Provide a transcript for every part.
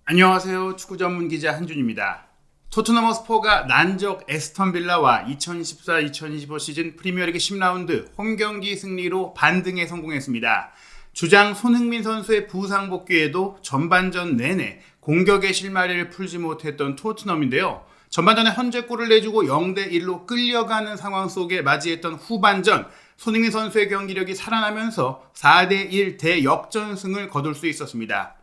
안녕하세요. 축구 전문 기자 한준입니다. 토트넘 허스퍼가 난적 에스턴 빌라와 2014-2025 시즌 프리미어리그 10라운드 홈 경기 승리로 반등에 성공했습니다. 주장 손흥민 선수의 부상 복귀에도 전반전 내내 공격의 실마리를 풀지 못했던 토트넘인데요. 전반전에 선제골을 내주고 0대1로 끌려가는 상황 속에 맞이했던 후반전, 손흥민 선수의 경기력이 살아나면서 4대1 대역전승을 거둘 수 있었습니다.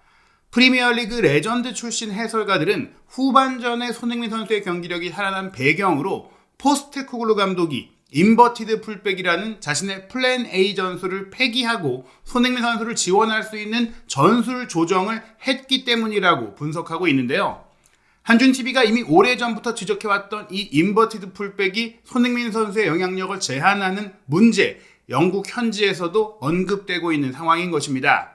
프리미어리그 레전드 출신 해설가들은 후반전에 손흥민 선수의 경기력이 살아난 배경으로 포스테코글루 감독이 인버티드 풀백이라는 자신의 플랜 A 전술을 폐기하고 손흥민 선수를 지원할 수 있는 전술 조정을 했기 때문이라고 분석하고 있는데요. 한준TV가 이미 오래전부터 지적해왔던 이 인버티드 풀백이 손흥민 선수의 영향력을 제한하는 문제, 영국 현지에서도 언급되고 있는 상황인 것입니다.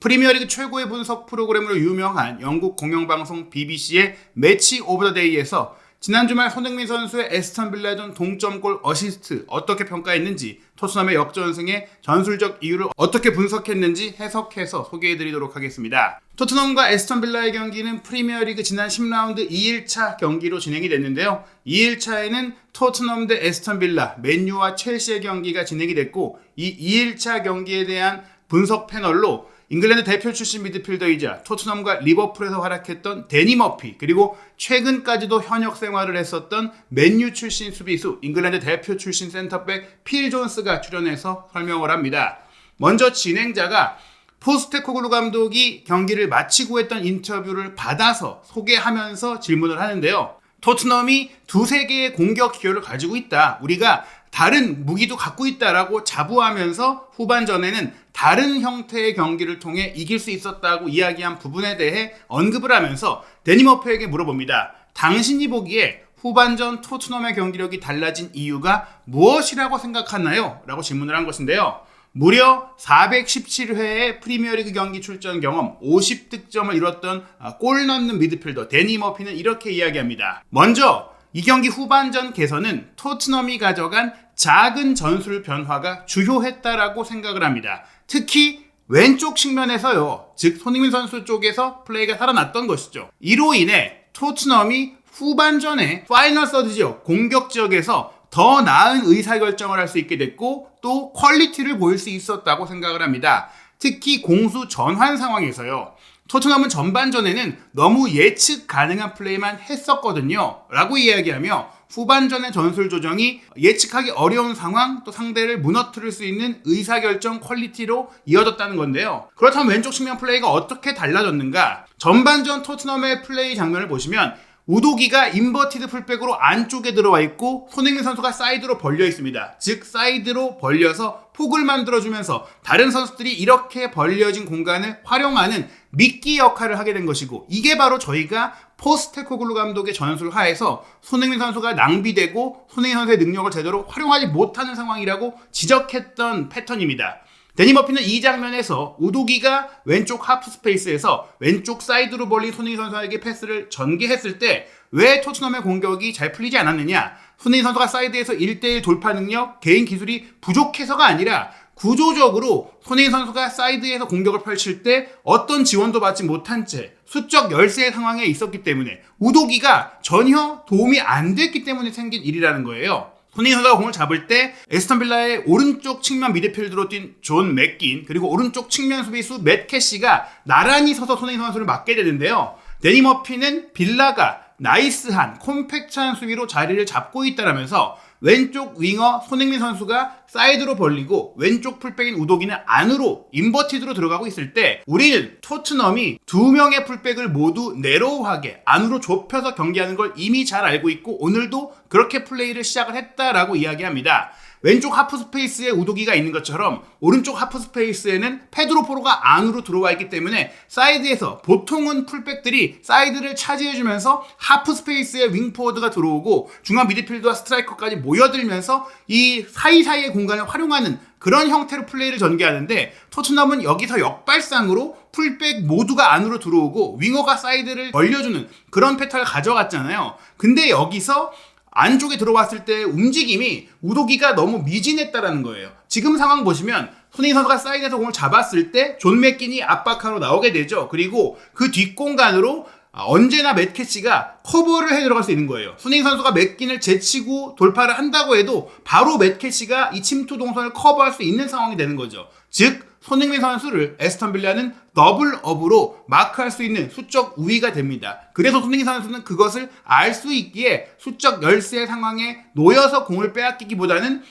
프리미어리그 최고의 분석 프로그램으로 유명한 영국 공영방송 BBC의 매치 오브 더 데이에서 지난 주말 손흥민 선수의 에스턴 빌라전 동점골 어시스트 어떻게 평가했는지, 토트넘의 역전승의 전술적 이유를 어떻게 분석했는지 해석해서 소개해드리도록 하겠습니다. 토트넘과 에스턴 빌라의 경기는 프리미어리그 지난 10라운드 2일차 경기로 진행이 됐는데요. 2일차에는 토트넘 대 에스턴 빌라, 맨유와 첼시의 경기가 진행이 됐고, 이 2일차 경기에 대한 분석 패널로 잉글랜드 대표 출신 미드필더이자 토트넘과 리버풀에서 활약했던 데니 머피, 그리고 최근까지도 현역 생활을 했었던 맨유 출신 수비수, 잉글랜드 대표 출신 센터백 필 존스가 출연해서 설명을 합니다. 먼저 진행자가 포스테코글루 감독이 경기를 마치고 했던 인터뷰를 받아서 소개하면서 질문을 하는데요. 토트넘이 두세 개의 공격 기회를 가지고 있다, 우리가 다른 무기도 갖고 있다라고 자부하면서 후반전에는 다른 형태의 경기를 통해 이길 수 있었다고 이야기한 부분에 대해 언급을 하면서 데니 머피에게 물어봅니다. 당신이 보기에 후반전 토트넘의 경기력이 달라진 이유가 무엇이라고 생각하나요? 라고 질문을 한 것인데요. 무려 417회의 프리미어리그 경기 출전 경험, 50득점을 이뤘던 골 넣는 미드필더 데니 머피는 이렇게 이야기합니다. 먼저 이 경기 후반전 개선은 토트넘이 가져간 작은 전술 변화가 주요했다라고 생각을 합니다. 특히 왼쪽 측면에서요, 즉 손흥민 선수 쪽에서 플레이가 살아났던 것이죠. 이로 인해 토트넘이 후반전에 파이널 서드 지역, 공격 지역에서 더 나은 의사결정을 할 수 있게 됐고, 또 퀄리티를 보일 수 있었다고 생각을 합니다. 특히 공수 전환 상황에서요, 토트넘은 전반전에는 너무 예측 가능한 플레이만 했었거든요 라고 이야기하며, 후반전의 전술 조정이 예측하기 어려운 상황, 또 상대를 무너뜨릴 수 있는 의사결정 퀄리티로 이어졌다는 건데요. 그렇다면 왼쪽 측면 플레이가 어떻게 달라졌는가? 전반전 토트넘의 플레이 장면을 보시면 우도기가 인버티드 풀백으로 안쪽에 들어와 있고 손흥민 선수가 사이드로 벌려 있습니다. 즉 사이드로 벌려서 폭을 만들어주면서 다른 선수들이 이렇게 벌려진 공간을 활용하는 미끼 역할을 하게 된 것이고, 이게 바로 저희가 포스테코글루 감독의 전술 하에서 손흥민 선수가 낭비되고 손흥민 선수의 능력을 제대로 활용하지 못하는 상황이라고 지적했던 패턴입니다. 데니 머피는 이 장면에서 우도기가 왼쪽 하프 스페이스에서 왼쪽 사이드로 벌린 손흥민 선수에게 패스를 전개했을 때 왜 토트넘의 공격이 잘 풀리지 않았느냐? 손흥민 선수가 사이드에서 1대1 돌파 능력, 개인 기술이 부족해서가 아니라 구조적으로 손흥민 선수가 사이드에서 공격을 펼칠 때 어떤 지원도 받지 못한 채 수적 열세 상황에 있었기 때문에 우도기가 전혀 도움이 안 됐기 때문에 생긴 일이라는 거예요. 손흥민 선수가 공을 잡을 때 에스턴 빌라의 오른쪽 측면 미드필드로 뛴 존 맥긴, 그리고 오른쪽 측면 수비수 맷 캐시가 나란히 서서 손흥민 선수를 막게 되는데요. 데니 머피는 빌라가 나이스한 콤팩트한 수비로 자리를 잡고 있다라면서 왼쪽 윙어 손흥민 선수가 사이드로 벌리고 왼쪽 풀백인 우도기는 안으로 인버티드로 들어가고 있을 때 우리는 토트넘이 두 명의 풀백을 모두 내로우하게 안으로 좁혀서 경기하는 걸 이미 잘 알고 있고 오늘도 그렇게 플레이를 시작을 했다라고 이야기합니다. 왼쪽 하프 스페이스에 우도기가 있는 것처럼 오른쪽 하프 스페이스에는 페드로 포로가 안으로 들어와 있기 때문에 사이드에서 보통은 풀백들이 사이드를 차지해주면서 하프 스페이스에 윙포워드가 들어오고 중앙 미드필더와 스트라이커까지 모여들면서 이 사이사이의 공간을 활용하는 그런 형태로 플레이를 전개하는데, 토트넘은 여기서 역발상으로 풀백 모두가 안으로 들어오고 윙어가 사이드를 벌려주는 그런 패턴을 가져갔잖아요. 근데 여기서 안쪽에 들어왔을 때 움직임이 우도기가 너무 미진했다라는 거예요. 지금 상황 보시면 손흥민 선수가 사이드에서 공을 잡았을 때 존 맥킨이 압박하러 나오게 되죠. 그리고 그 뒷공간으로 언제나 맷 캐시가 커버를 해 들어갈 수 있는 거예요. 손흥민 선수가 맥킨을 제치고 돌파를 한다고 해도 바로 맷 캐시가 이 침투 동선을 커버할 수 있는 상황이 되는 거죠. 즉 손흥민 선수를 에스턴 빌라는 더블업으로 마크할 수 있는 수적 우위가 됩니다. 그래서 손흥민 선수는 그것을 알 수 있기에 수적 열세 상황에 놓여서 공을 빼앗기기보다는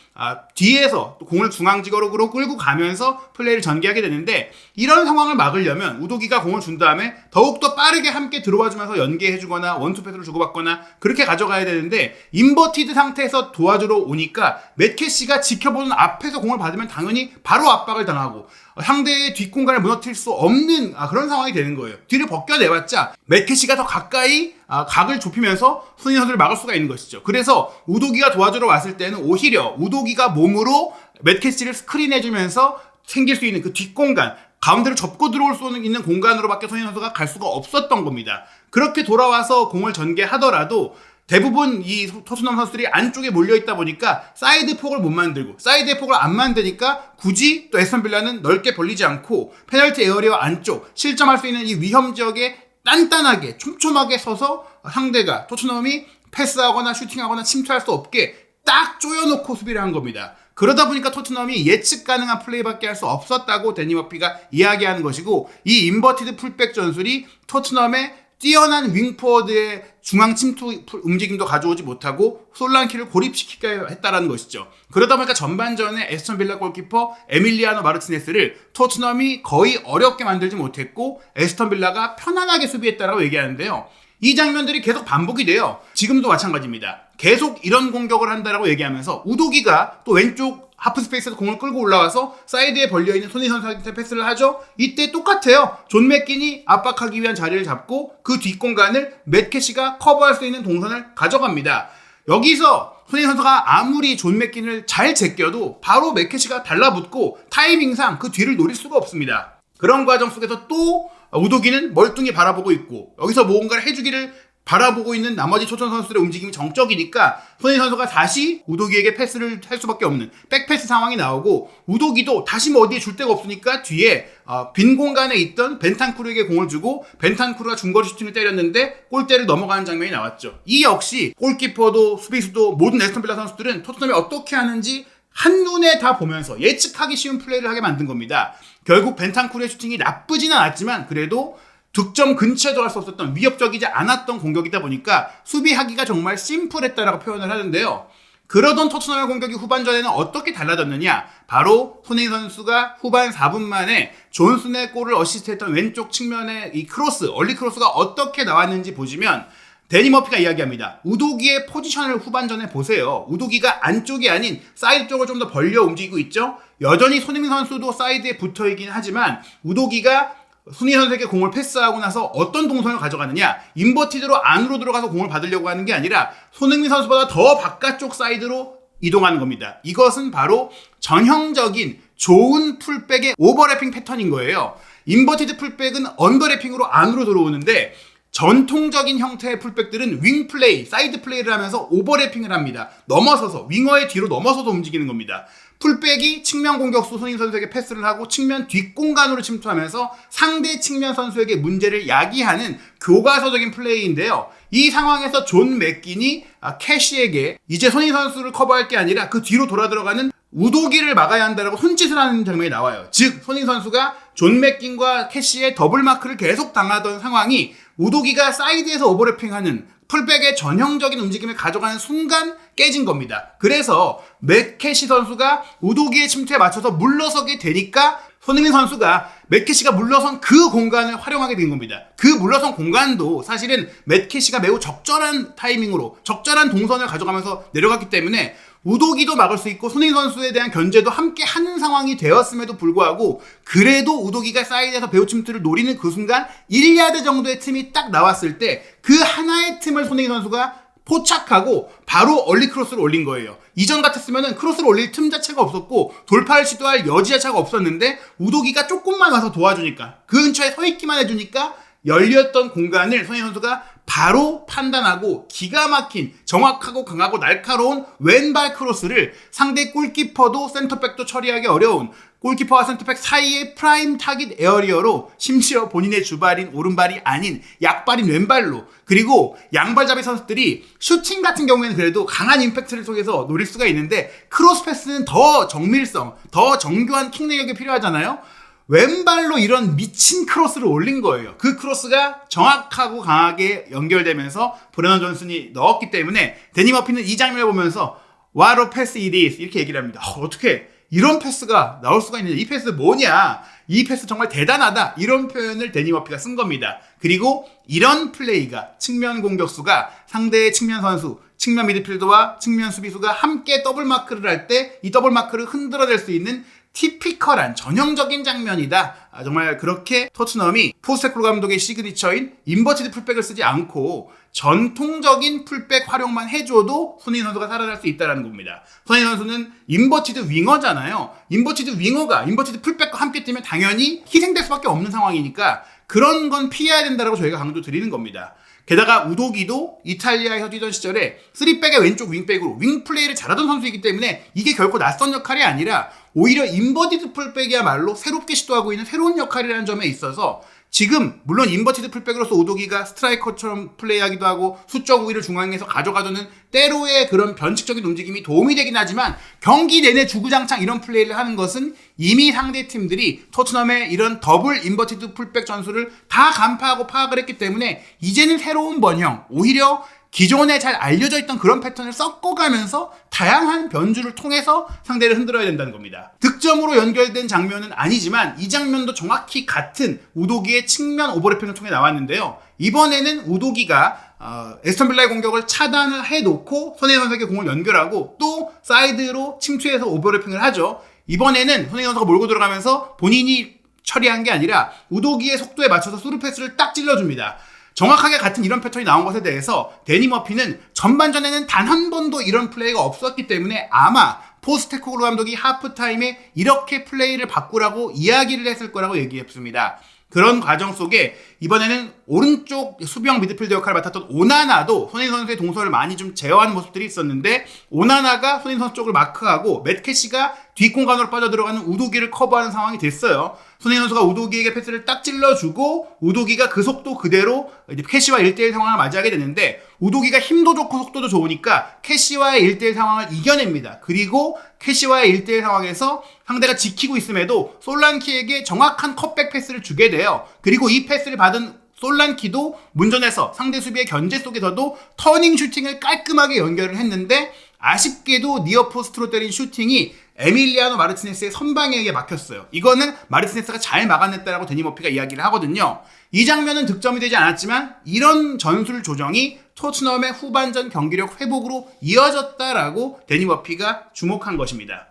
뒤에서 또 공을 중앙지거로 끌고 가면서 플레이를 전개하게 되는데, 이런 상황을 막으려면 우도기가 공을 준 다음에 더욱더 빠르게 함께 들어와주면서 연계해주거나 원투 패스를 주고받거나 그렇게 가져가야 되는데, 인버티드 상태에서 도와주러 오니까 맷캐시가 지켜보는 앞에서 공을 받으면 당연히 바로 압박을 당하고 상대의 뒷공간을 무너뜨릴 수 없는 그런 상황이 되는 거예요. 뒤를 벗겨내봤자 맷캐시가 더 가까이 각을 좁히면서 손흥민 선수를 막을 수가 있는 것이죠. 그래서 우도기가 도와주러 왔을 때는 오히려 우도기가 몸으로 맷캐시를 스크린해주면서 생길 수 있는 그 뒷공간, 가운데로 접고 들어올 수 있는 공간으로밖에 손흥민 선수가 갈 수가 없었던 겁니다. 그렇게 돌아와서 공을 전개하더라도 대부분 이 토트넘 선수들이 안쪽에 몰려있다 보니까 사이드 폭을 못 만들고, 사이드 폭을 안 만드니까 굳이 또 에스턴 빌라는 넓게 벌리지 않고 페널티 에어리어 안쪽 실점할 수 있는 이 위험 지역에 단단하게 촘촘하게 서서 상대가 토트넘이 패스하거나 슈팅하거나 침투할 수 없게 딱 조여놓고 수비를 한 겁니다. 그러다 보니까 토트넘이 예측 가능한 플레이밖에 할 수 없었다고 데니 머피가 이야기하는 것이고, 이 인버티드 풀백 전술이 토트넘의 뛰어난 윙포워드의 중앙 침투 움직임도 가져오지 못하고 솔랑키를 고립시키게 했다라는 것이죠. 그러다 보니까 전반전에 에스턴 빌라 골키퍼 에밀리아노 마르티네스를 토트넘이 거의 어렵게 만들지 못했고 에스턴 빌라가 편안하게 수비했다라고 얘기하는데요. 이 장면들이 계속 반복이 돼요. 지금도 마찬가지입니다. 계속 이런 공격을 한다라고 얘기하면서 우도기가 또 왼쪽 하프 스페이스에서 공을 끌고 올라와서 사이드에 벌려있는 손흥민 선수한테 패스를 하죠. 이때 똑같아요. 존 맥킨이 압박하기 위한 자리를 잡고 그 뒷공간을 맷 캐시가 커버할 수 있는 동선을 가져갑니다. 여기서 손흥민 선수가 아무리 존 맥킨을 잘 제껴도 바로 맷 캐시가 달라붙고 타이밍상 그 뒤를 노릴 수가 없습니다. 그런 과정 속에서 또 우도기는 멀뚱히 바라보고 있고, 여기서 뭔가를 해주기를 바라보고 있는 나머지 토트넘 선수들의 움직임이 정적이니까 손흥민 선수가 다시 우도기에게 패스를 할 수밖에 없는 백패스 상황이 나오고, 우도기도 다시 뭐 어디에 줄 데가 없으니까 뒤에 빈 공간에 있던 벤탄쿠르에게 공을 주고 벤탄쿠르가 중거리 슈팅을 때렸는데 골대를 넘어가는 장면이 나왔죠. 이 역시 골키퍼도 수비수도 모든 에스턴 빌라 선수들은 토트넘이 어떻게 하는지 한눈에 다 보면서 예측하기 쉬운 플레이를 하게 만든 겁니다. 결국 벤탄쿠르의 슈팅이 나쁘지는 않았지만 그래도 득점 근처에 들어갈 수 없었던 위협적이지 않았던 공격이다 보니까 수비하기가 정말 심플했다라고 표현을 하는데요. 그러던 토트넘의 공격이 후반전에는 어떻게 달라졌느냐, 바로 손흥민 선수가 후반 4분 만에 존슨의 골을 어시스트했던 왼쪽 측면의 이 크로스, 얼리 크로스가 어떻게 나왔는지 보시면 데니 머피가 이야기합니다. 우도기의 포지션을 후반전에 보세요. 우도기가 안쪽이 아닌 사이드 쪽을 좀 더 벌려 움직이고 있죠. 여전히 손흥민 선수도 사이드에 붙어있긴 하지만 우도기가 손흥민 선수에게 공을 패스하고 나서 어떤 동선을 가져가느냐, 인버티드로 안으로 들어가서 공을 받으려고 하는 게 아니라 손흥민 선수보다 더 바깥쪽 사이드로 이동하는 겁니다. 이것은 바로 전형적인 좋은 풀백의 오버래핑 패턴인 거예요. 인버티드 풀백은 언더래핑으로 안으로 들어오는데 전통적인 형태의 풀백들은 윙 플레이, 사이드 플레이를 하면서 오버래핑을 합니다. 넘어서서, 윙어의 뒤로 넘어서서 움직이는 겁니다. 풀백이 측면 공격수 손흥민 선수에게 패스를 하고 측면 뒷공간으로 침투하면서 상대 측면 선수에게 문제를 야기하는 교과서적인 플레이인데요. 이 상황에서 존 맥킨이 캐시에게 이제 손흥민 선수를 커버할 게 아니라 그 뒤로 돌아 들어가는 우도기를 막아야 한다라고 손짓을 하는 장면이 나와요. 즉 손흥민 선수가 존 맥킨과 캐시의 더블 마크를 계속 당하던 상황이 우도기가 사이드에서 오버래핑하는 풀백의 전형적인 움직임을 가져가는 순간 깨진 겁니다. 그래서 맥캐시 선수가 우도기의 침투에 맞춰서 물러서게 되니까 손흥민 선수가 맥캐시가 물러선 그 공간을 활용하게 된 겁니다. 그 물러선 공간도 사실은 맥캐시가 매우 적절한 타이밍으로 적절한 동선을 가져가면서 내려갔기 때문에 우도기도 막을 수 있고 손흥민 선수에 대한 견제도 함께 하는 상황이 되었음에도 불구하고 그래도 우도기가 사이드에서 배우 침투를 노리는 그 순간 1야드 정도의 틈이 딱 나왔을 때 그 하나의 틈을 손흥민 선수가 포착하고 바로 얼리 크로스를 올린 거예요. 이전 같았으면 크로스를 올릴 틈 자체가 없었고 돌파를 시도할 여지 자체가 없었는데 우도기가 조금만 와서 도와주니까 그 근처에 서 있기만 해주니까 열렸던 공간을 손흥민 선수가 바로 판단하고 기가 막힌 정확하고 강하고 날카로운 왼발 크로스를 상대 골키퍼도 센터백도 처리하기 어려운 골키퍼와 센터백 사이의 프라임 타깃 에어리어로 심지어 본인의 주발인 오른발이 아닌 약발인 왼발로 그리고 양발잡이 선수들이 슈팅 같은 경우에는 그래도 강한 임팩트를 통해서 노릴 수가 있는데 크로스 패스는 더 정밀성, 더 정교한 킥 능력이 필요하잖아요. 왼발로 이런 미친 크로스를 올린 거예요. 그 크로스가 정확하고 강하게 연결되면서 브레넌 존슨이 넣었기 때문에 데니 머피는 이 장면을 보면서 What a pass it is 이렇게 얘기를 합니다. 어떻게 이런 패스가 나올 수가 있느냐, 이 패스 뭐냐, 이 패스 정말 대단하다, 이런 표현을 데니 머피가 쓴 겁니다. 그리고 이런 플레이가 측면 공격수가 상대의 측면 선수, 측면 미드필더와 측면 수비수가 함께 더블 마크를 할 때 이 더블 마크를 흔들어낼 수 있는 티피컬한 전형적인 장면이다. 정말 그렇게 토트넘이 포스테코글루 감독의 시그니처인 인버티드 풀백을 쓰지 않고 전통적인 풀백 활용만 해줘도 손흥민 선수가 살아날 수 있다는 겁니다. 손흥민 선수는 인버티드 윙어잖아요. 인버티드 윙어가 인버티드 풀백과 함께 뛰면 당연히 희생될 수밖에 없는 상황이니까 그런 건 피해야 된다고 저희가 강조 드리는 겁니다. 게다가 우도기도 이탈리아에서 뛰던 시절에 3백의 왼쪽 윙백으로 윙플레이를 잘하던 선수이기 때문에 이게 결코 낯선 역할이 아니라 오히려 인버티드 풀백이야말로 새롭게 시도하고 있는 새로운 역할이라는 점에 있어서 지금 물론 인버티드 풀백으로서 우도기가 스트라이커처럼 플레이하기도 하고 수적 우위를 중앙에서 가져가두는 때로의 그런 변칙적인 움직임이 도움이 되긴 하지만 경기 내내 주구장창 이런 플레이를 하는 것은 이미 상대 팀들이 토트넘의 이런 더블 인버티드 풀백 전술을 다 간파하고 파악을 했기 때문에 이제는 새로운 번형, 오히려 기존에 잘 알려져 있던 그런 패턴을 섞어가면서 다양한 변주를 통해서 상대를 흔들어야 된다는 겁니다. 득점으로 연결된 장면은 아니지만 이 장면도 정확히 같은 우도기의 측면 오버래핑을 통해 나왔는데요. 이번에는 우도기가 에스턴 빌라의 공격을 차단을 해놓고 손흥민 선수에게 공을 연결하고 또 사이드로 침투해서 오버래핑을 하죠. 이번에는 손흥민 선수가 몰고 들어가면서 본인이 처리한 게 아니라 우도기의 속도에 맞춰서 스루 패스를 딱 찔러줍니다. 정확하게 같은 이런 패턴이 나온 것에 대해서 데니 머피는 전반전에는 단 한 번도 이런 플레이가 없었기 때문에 아마 포스테코글루 감독이 하프타임에 이렇게 플레이를 바꾸라고 이야기를 했을 거라고 얘기했습니다. 그런 과정 속에 이번에는 오른쪽 수비형 미드필더 역할을 맡았던 오나나도 손흥민 선수의 동선을 많이 좀 제어하는 모습들이 있었는데 오나나가 손흥민 선수 쪽을 마크하고 맷캐시가 뒷공간으로 빠져들어가는 우도기를 커버하는 상황이 됐어요. 손흥민 선수가 우도기에게 패스를 딱 찔러주고 우도기가 그 속도 그대로 이제 캐시와 1대1 상황을 맞이하게 되는데 우도기가 힘도 좋고 속도도 좋으니까 캐시와의 1대1 상황을 이겨냅니다. 그리고 캐시와의 1대1 상황에서 상대가 지키고 있음에도 솔란키에게 정확한 컷백 패스를 주게 돼요. 그리고 이 패스를 받은 솔란키도 문전에서 상대 수비의 견제 속에서도 터닝 슈팅을 깔끔하게 연결을 했는데 아쉽게도 니어포스트로 때린 슈팅이 에밀리아노 마르티네스의 선방에게 막혔어요. 이거는 마르티네스가 잘 막아냈다라고 데니 머피가 이야기를 하거든요. 이 장면은 득점이 되지 않았지만 이런 전술 조정이 토트넘의 후반전 경기력 회복으로 이어졌다라고 데니 머피가 주목한 것입니다.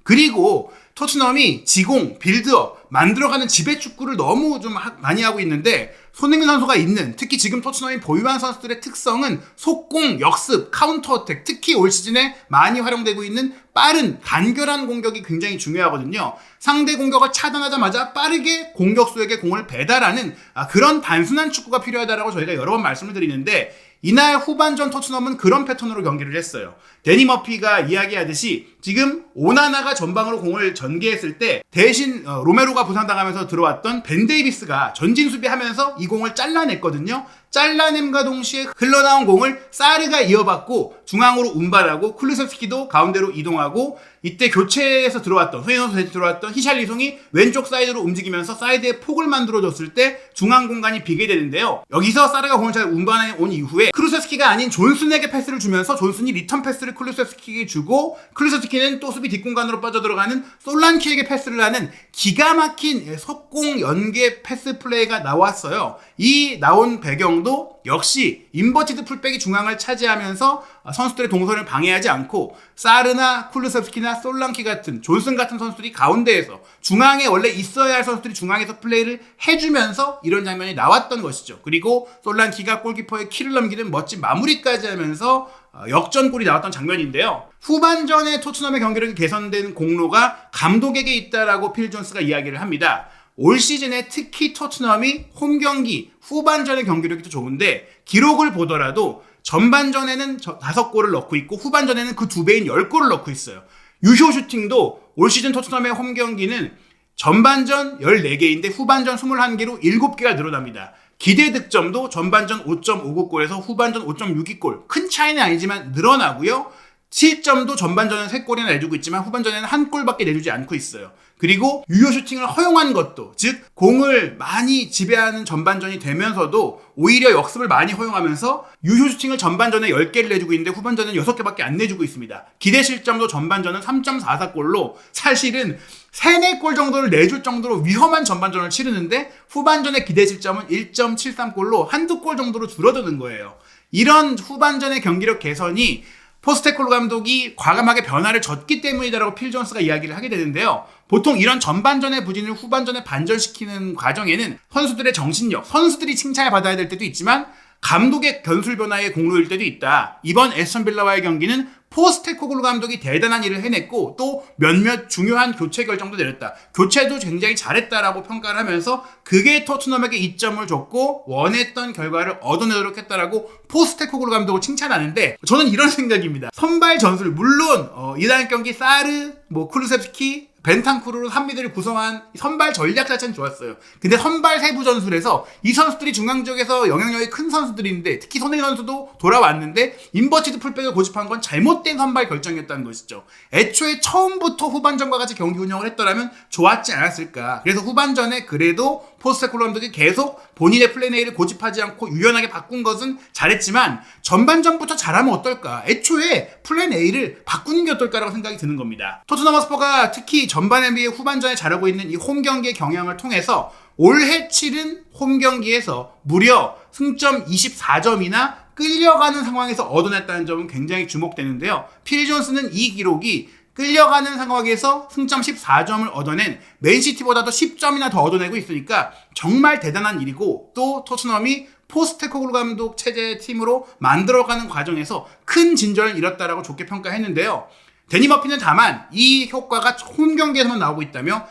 그리고 토트넘이 지공, 빌드업, 만들어가는 지배축구를 너무 좀 많이 하고 있는데 손흥민 선수가 있는 특히 지금 토트넘이 보유한 선수들의 특성은 속공, 역습, 카운터 어택 특히 올 시즌에 많이 활용되고 있는 빠른, 간결한 공격이 굉장히 중요하거든요. 상대 공격을 차단하자마자 빠르게 공격수에게 공을 배달하는 그런 단순한 축구가 필요하다라고 저희가 여러 번 말씀을 드리는데 이날 후반전 토트넘은 그런 패턴으로 경기를 했어요. 데니 머피가 이야기하듯이 지금 오나나가 전방으로 공을 전개했을 때 대신 로메로가 부상당하면서 들어왔던 벤 데이비스가 전진 수비하면서 이 공을 잘라냈거든요. 잘라냄과 동시에 흘러나온 공을 사르가 이어받고 중앙으로 운발하고 쿨루세스키도 가운데로 이동하고 이때 교체에서 들어왔던 손흥민 들어왔던 히샬리송이 왼쪽 사이드로 움직이면서 사이드에 폭을 만들어줬을 때 중앙 공간이 비게 되는데요. 여기서 사르가 공을 잘 운반해 온 이후에 쿨루세스키가 아닌 존슨에게 패스를 주면서 존슨이 리턴 패스를 쿨루세스키에게 주고 쿨루세스키는 또 수비 뒷공간으로 빠져들어가는 솔란키에게 패스를 하는 기가 막힌 속공 연계 패스 플레이가 나왔어요. 이 나온 배경도 역시 인버티드 풀백이 중앙을 차지하면서 선수들의 동선을 방해하지 않고 사르나 쿨루셉스키나 솔랑키 같은 존슨 같은 선수들이 가운데에서 중앙에 원래 있어야 할 선수들이 중앙에서 플레이를 해주면서 이런 장면이 나왔던 것이죠. 그리고 솔랑키가 골키퍼의 키를 넘기는 멋진 마무리까지 하면서 역전골이 나왔던 장면인데요. 후반전에 토트넘의 경기력이 개선된 공로가 감독에게 있다라고 필 존스가 이야기를 합니다. 올 시즌에 특히 토트넘이 홈 경기 후반전의 경기력이 더 좋은데 기록을 보더라도 전반전에는 5골을 넣고 있고 후반전에는 그 2배인 10골을 넣고 있어요. 유효 슈팅도 올 시즌 토트넘의 홈 경기는 전반전 14개인데 후반전 21개로 7개가 늘어납니다. 기대 득점도 전반전 5.59골에서 후반전 5.62골. 큰 차이는 아니지만 늘어나고요. 실점도 전반전은 3골이나 내주고 있지만 후반전에는 1골밖에 내주지 않고 있어요. 그리고 유효 슈팅을 허용한 것도, 즉 공을 많이 지배하는 전반전이 되면서도 오히려 역습을 많이 허용하면서 유효 슈팅을 전반전에 10개를 내주고 있는데 후반전에는 6개밖에 안 내주고 있습니다. 기대 실점도 전반전은 3.44골로 사실은 3, 4골 정도를 내줄 정도로 위험한 전반전을 치르는데 후반전의 기대 실점은 1.73골로 한두 골 정도로 줄어드는 거예요. 이런 후반전의 경기력 개선이 포스테코글루 감독이 과감하게 변화를 줬기 때문이다라고 필 존스가 이야기를 하게 되는데요. 보통 이런 전반전의 부진을 후반전에 반전시키는 과정에는 선수들의 정신력, 선수들이 칭찬을 받아야 될 때도 있지만 감독의 변술 변화의 공로일 때도 있다. 이번 에스턴 빌라와의 경기는 포스테코글루 감독이 대단한 일을 해냈고 또 몇몇 중요한 교체 결정도 내렸다. 교체도 굉장히 잘했다라고 평가를 하면서 그게 토트넘에게 이점을 줬고 원했던 결과를 얻어내도록 했다라고 포스테코글루 감독을 칭찬하는데 저는 이런 생각입니다. 선발 전술 물론 이날 경기 사르, 쿠루셉스키, 벤탄쿠르로 3미들을 구성한 선발 전략 자체는 좋았어요. 근데 선발 세부 전술에서 이 선수들이 중앙적에서 영향력이 큰 선수들인데 특히 손흥민 선수도 돌아왔는데 인버티드 풀백을 고집한 건 잘못된 선발 결정이었다는 것이죠. 애초에 처음부터 후반전과 같이 경기 운영을 했더라면 좋았지 않았을까. 그래서 후반전에 그래도 포스테코글루 감독이 계속 본인의 플랜 A를 고집하지 않고 유연하게 바꾼 것은 잘했지만 전반전부터 잘하면 어떨까. 애초에 플랜 A를 바꾸는 게 어떨까라고 생각이 드는 겁니다. 토트넘 허스퍼가 특히 전반에 비해 후반전에 잘하고 있는 이 홈 경기의 경향을 통해서 올해 치른 홈 경기에서 무려 승점 24점이나 끌려가는 상황에서 얻어냈다는 점은 굉장히 주목되는데요. 필 존스는 이 기록이 끌려가는 상황에서 승점 14점을 얻어낸 맨시티보다도 10점이나 더 얻어내고 있으니까 정말 대단한 일이고 또 토트넘이 포스테코글루 감독 체제의 팀으로 만들어가는 과정에서 큰 진전을 이뤘다라고 좋게 평가했는데요. 데니 머피는 다만 이 효과가 홈 경기에서만 나오고 있다며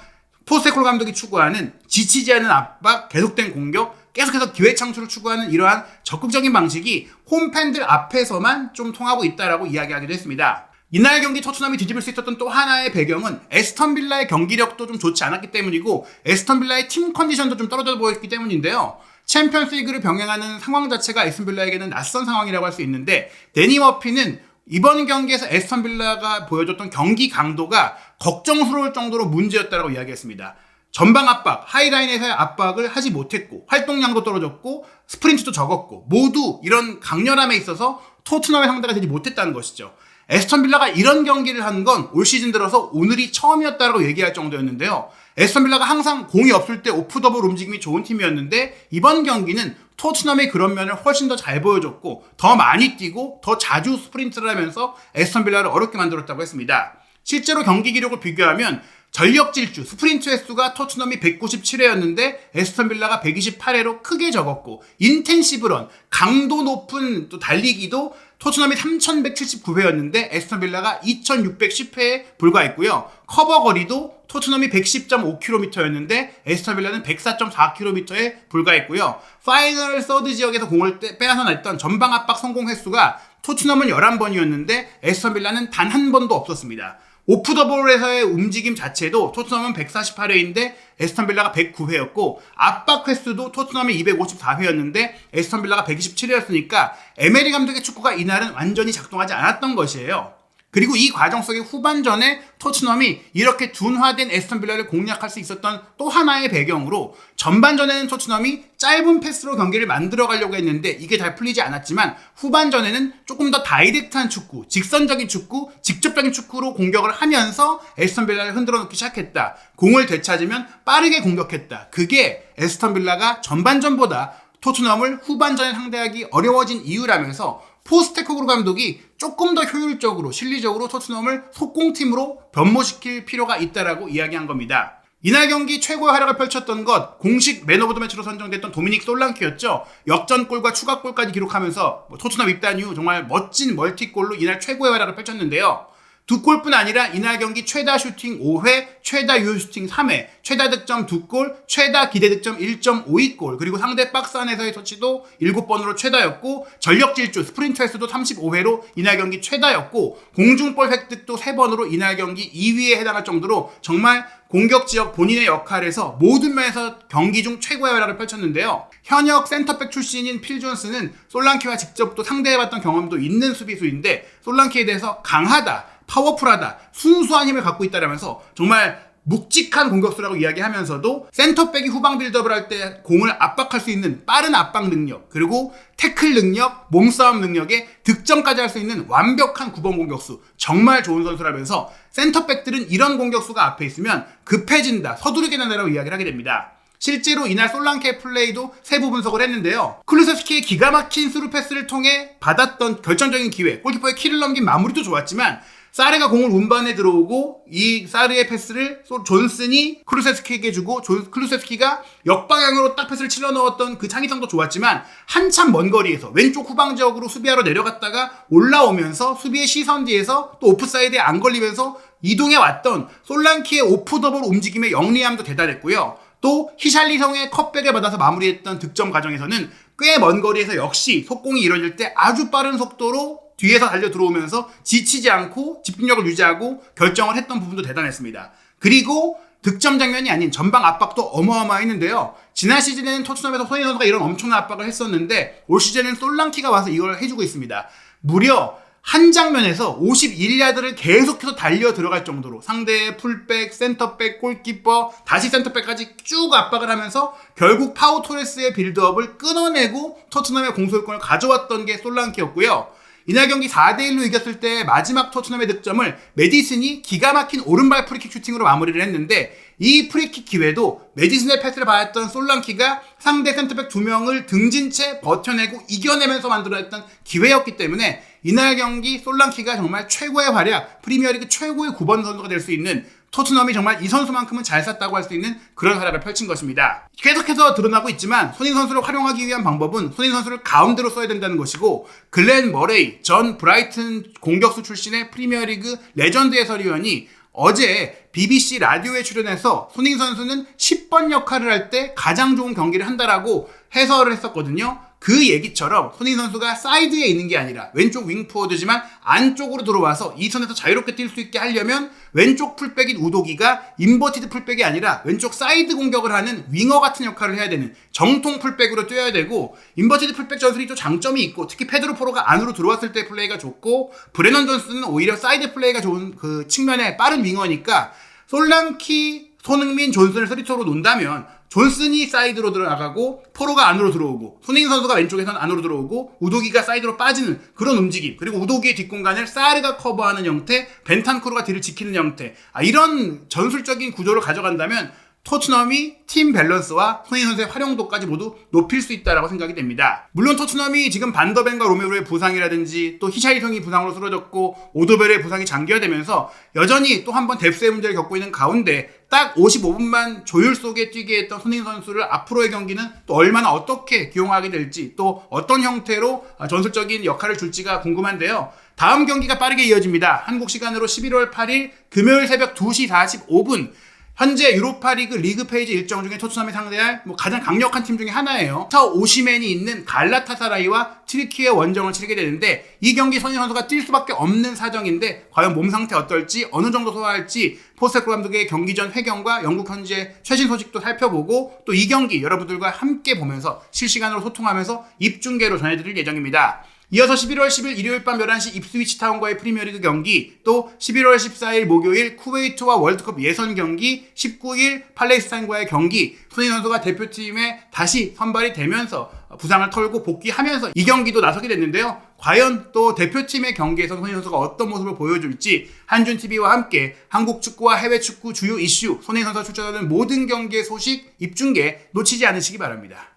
포스테코글루 감독이 추구하는 지치지 않은 압박, 계속된 공격, 계속해서 기회 창출을 추구하는 이러한 적극적인 방식이 홈팬들 앞에서만 좀 통하고 있다라고 이야기하기도 했습니다. 이날 경기 토트넘이 뒤집을 수 있었던 또 하나의 배경은 에스턴 빌라의 경기력도 좀 좋지 않았기 때문이고 에스턴 빌라의 팀 컨디션도 좀 떨어져 보였기 때문인데요. 챔피언스 리그를 병행하는 상황 자체가 에스턴 빌라에게는 낯선 상황이라고 할 수 있는데 데니 머피는 이번 경기에서 에스턴 빌라가 보여줬던 경기 강도가 걱정스러울 정도로 문제였다고 이야기했습니다. 전방 압박, 하이라인에서의 압박을 하지 못했고 활동량도 떨어졌고 스프린트도 적었고 모두 이런 강렬함에 있어서 토트넘의 상대가 되지 못했다는 것이죠. 에스턴 빌라가 이런 경기를 한 건 올 시즌 들어서 오늘이 처음이었다고 얘기할 정도였는데요. 에스턴 빌라가 항상 공이 없을 때 오프 더블 움직임이 좋은 팀이었는데 이번 경기는 토트넘의 그런 면을 훨씬 더 잘 보여줬고 더 많이 뛰고 더 자주 스프린트를 하면서 에스턴 빌라를 어렵게 만들었다고 했습니다. 실제로 경기 기록을 비교하면 전력 질주, 스프린트 횟수가 토트넘이 197회였는데 에스턴 빌라가 128회로 크게 적었고 인텐시브런, 강도 높은 또 달리기도 토트넘이 3179회였는데 에스턴 빌라가 2610회에 불과했고요. 커버 거리도 토트넘이 110.5km였는데 에스턴 빌라는 104.4km에 불과했고요. 파이널 서드 지역에서 공을 빼앗아냈던 전방 압박 성공 횟수가 토트넘은 11번이었는데 에스턴 빌라는 단 한 번도 없었습니다. 오프 더 볼에서의 움직임 자체도 토트넘은 148회인데 에스턴 빌라가 109회였고 압박 횟수도 토트넘이 254회였는데 에스턴 빌라가 127회였으니까 에메리 감독의 축구가 이날은 완전히 작동하지 않았던 것이에요. 그리고 이 과정 속에 후반전에 토트넘이 이렇게 둔화된 에스턴 빌라를 공략할 수 있었던 또 하나의 배경으로 전반전에는 토트넘이 짧은 패스로 경기를 만들어가려고 했는데 이게 잘 풀리지 않았지만 후반전에는 조금 더 다이렉트한 축구, 직선적인 축구, 직접적인 축구로 공격을 하면서 에스턴 빌라를 흔들어 놓기 시작했다. 공을 되찾으면 빠르게 공격했다. 그게 에스턴 빌라가 전반전보다 토트넘을 후반전에 상대하기 어려워진 이유라면서 포스테코글루 감독이 조금 더 효율적으로 실리적으로 토트넘을 속공팀으로 변모시킬 필요가 있다라고 이야기한 겁니다. 이날 경기 최고의 활약을 펼쳤던 것 공식 맨 오브 더 매치로 선정됐던 도미닉 솔랑키였죠. 역전골과 추가골까지 기록하면서 토트넘 입단 이후 정말 멋진 멀티골로 이날 최고의 활약을 펼쳤는데요. 두 골뿐 아니라 이날 경기 최다 슈팅 5회, 최다 유효 슈팅 3회, 최다 득점 2골, 최다 기대 득점 1.52골, 그리고 상대 박스 안에서의 터치도 7번으로 최다였고, 전력 질주 스프린트 횟수도 35회로 이날 경기 최다였고, 공중볼 획득도 3번으로 이날 경기 2위에 해당할 정도로 정말 공격 지역 본인의 역할에서 모든 면에서 경기 중 최고의 활약을 펼쳤는데요. 현역 센터백 출신인 필 존스는 솔랑키와 직접 또 상대해봤던 경험도 있는 수비수인데, 솔랑키에 대해서 강하다, 파워풀하다, 순수한 힘을 갖고 있다라면서 정말 묵직한 공격수라고 이야기하면서도 센터백이 후방 빌드업을 할 때 공을 압박할 수 있는 빠른 압박 능력, 그리고 태클 능력, 몸싸움 능력에 득점까지 할 수 있는 완벽한 9번 공격수, 정말 좋은 선수라면서 센터백들은 이런 공격수가 앞에 있으면 급해진다, 서두르게 된다라고 이야기를 하게 됩니다. 실제로 이날 솔랑케의 플레이도 세부 분석을 했는데요. 클루세스키의 기가 막힌 스루 패스를 통해 받았던 결정적인 기회, 골키퍼의 키를 넘긴 마무리도 좋았지만 사르가 공을 운반에 들어오고 이 사르의 패스를 존슨이 클루세스키에게 주고 클루세스키가 역방향으로 딱 패스를 찔러 넣었던 그 창의성도 좋았지만 한참 먼 거리에서 왼쪽 후방 지역으로 수비하러 내려갔다가 올라오면서 수비의 시선 뒤에서 또 오프사이드에 안 걸리면서 이동해 왔던 솔랑키의 오프 더블 움직임의 영리함도 대단했고요. 또 히샬리성의 컵백을 받아서 마무리했던 득점 과정에서는 꽤 먼 거리에서 역시 속공이 이뤄질 때 아주 빠른 속도로 뒤에서 달려 들어오면서 지치지 않고 집중력을 유지하고 결정을 했던 부분도 대단했습니다. 그리고 득점 장면이 아닌 전방 압박도 어마어마했는데요. 지난 시즌에는 토트넘에서 손흥민 선수가 이런 엄청난 압박을 했었는데 올 시즌에는 솔랑키가 와서 이걸 해주고 있습니다. 무려 한 장면에서 51야드를 계속해서 달려 들어갈 정도로 상대의 풀백, 센터백, 골키퍼, 다시 센터백까지 쭉 압박을 하면서 결국 파우 토레스의 빌드업을 끊어내고 토트넘의 공소유권을 가져왔던 게 솔랑키였고요. 이날 경기 4대1로 이겼을 때 마지막 토트넘의 득점을 메디슨이 기가 막힌 오른발 프리킥 슈팅으로 마무리를 했는데, 이 프리킥 기회도 메디슨의 패스를 받았던 솔랑키가 상대 센터백 2명을 등진 채 버텨내고 이겨내면서 만들어냈던 기회였기 때문에 이날 경기 솔랑키가 정말 최고의 활약, 프리미어리그 최고의 9번 선수가 될 수 있는, 토트넘이 정말 이 선수만큼은 잘 쐈다고 할 수 있는 그런 활약을 펼친 것입니다. 계속해서 드러나고 있지만 손흥민 선수를 활용하기 위한 방법은 손흥민 선수를 가운데로 써야 된다는 것이고, 글렌 머레이 전 브라이튼 공격수 출신의 프리미어리그 레전드 해설위원이 어제 BBC 라디오에 출연해서 손흥민 선수는 10번 역할을 할 때 가장 좋은 경기를 한다라고 해설을 했었거든요. 그 얘기처럼 손흥민 선수가 사이드에 있는 게 아니라 왼쪽 윙포워드지만 안쪽으로 들어와서 이 선에서 자유롭게 뛸 수 있게 하려면 왼쪽 풀백인 우도기가 인버티드 풀백이 아니라 왼쪽 사이드 공격을 하는 윙어 같은 역할을 해야 되는 정통 풀백으로 뛰어야 되고, 인버티드 풀백 전술이 또 장점이 있고, 특히 페드로 포로가 안으로 들어왔을 때 플레이가 좋고, 브레넌 존슨은 오히려 사이드 플레이가 좋은 그 측면에 빠른 윙어니까 솔랑키, 손흥민, 존슨을 3투로 논다면 존슨이 사이드로 들어나가고 포로가 안으로 들어오고 손흥민 선수가 왼쪽에서는 안으로 들어오고 우도기가 사이드로 빠지는 그런 움직임, 그리고 우도기의 뒷공간을 사르가 커버하는 형태, 벤탄쿠르가 뒤를 지키는 형태, 이런 전술적인 구조를 가져간다면 토트넘이 팀 밸런스와 손흥민 선수의 활용도까지 모두 높일 수 있다고 생각이 됩니다. 물론 토트넘이 지금 반더벤과 로메로의 부상이라든지 또 히샬리송이 부상으로 쓰러졌고 오도벨의 부상이 장기화되면서 여전히 또 한 번 뎁스의 문제를 겪고 있는 가운데 딱 55분만 조율 속에 뛰게 했던 손흥민 선수를 앞으로의 경기는 또 얼마나 어떻게 기용하게 될지, 또 어떤 형태로 전술적인 역할을 줄지가 궁금한데요. 다음 경기가 빠르게 이어집니다. 한국 시간으로 11월 8일 금요일 새벽 2시 45분 현재 유로파리그 리그 페이지 일정 중에 토트넘이 상대할 가장 강력한 팀 중에 하나예요. 오시맨이 있는 갈라타사라이와 튀르키예 원정을 치르게 되는데, 이 경기 손흥민 선수가 뛸 수밖에 없는 사정인데 과연 몸 상태 어떨지, 어느 정도 소화할지 포스테코글루 감독의 경기 전 회견과 영국 현지의 최신 소식도 살펴보고, 또 이 경기 여러분들과 함께 보면서 실시간으로 소통하면서 입중계로 전해드릴 예정입니다. 이어서 11월 10일 일요일 밤 11시 입스위치 타운과의 프리미어리그 경기, 또 11월 14일 목요일 쿠웨이트와 월드컵 예선 경기, 19일 팔레스타인과의 경기, 손흥민 선수가 대표팀에 다시 선발이 되면서 부상을 털고 복귀하면서 이 경기도 나서게 됐는데요. 과연 또 대표팀의 경기에서 손흥민 선수가 어떤 모습을 보여줄지 한준TV와 함께 한국 축구와 해외 축구 주요 이슈, 손흥민 선수가 출전하는 모든 경기의 소식, 입중계 놓치지 않으시기 바랍니다.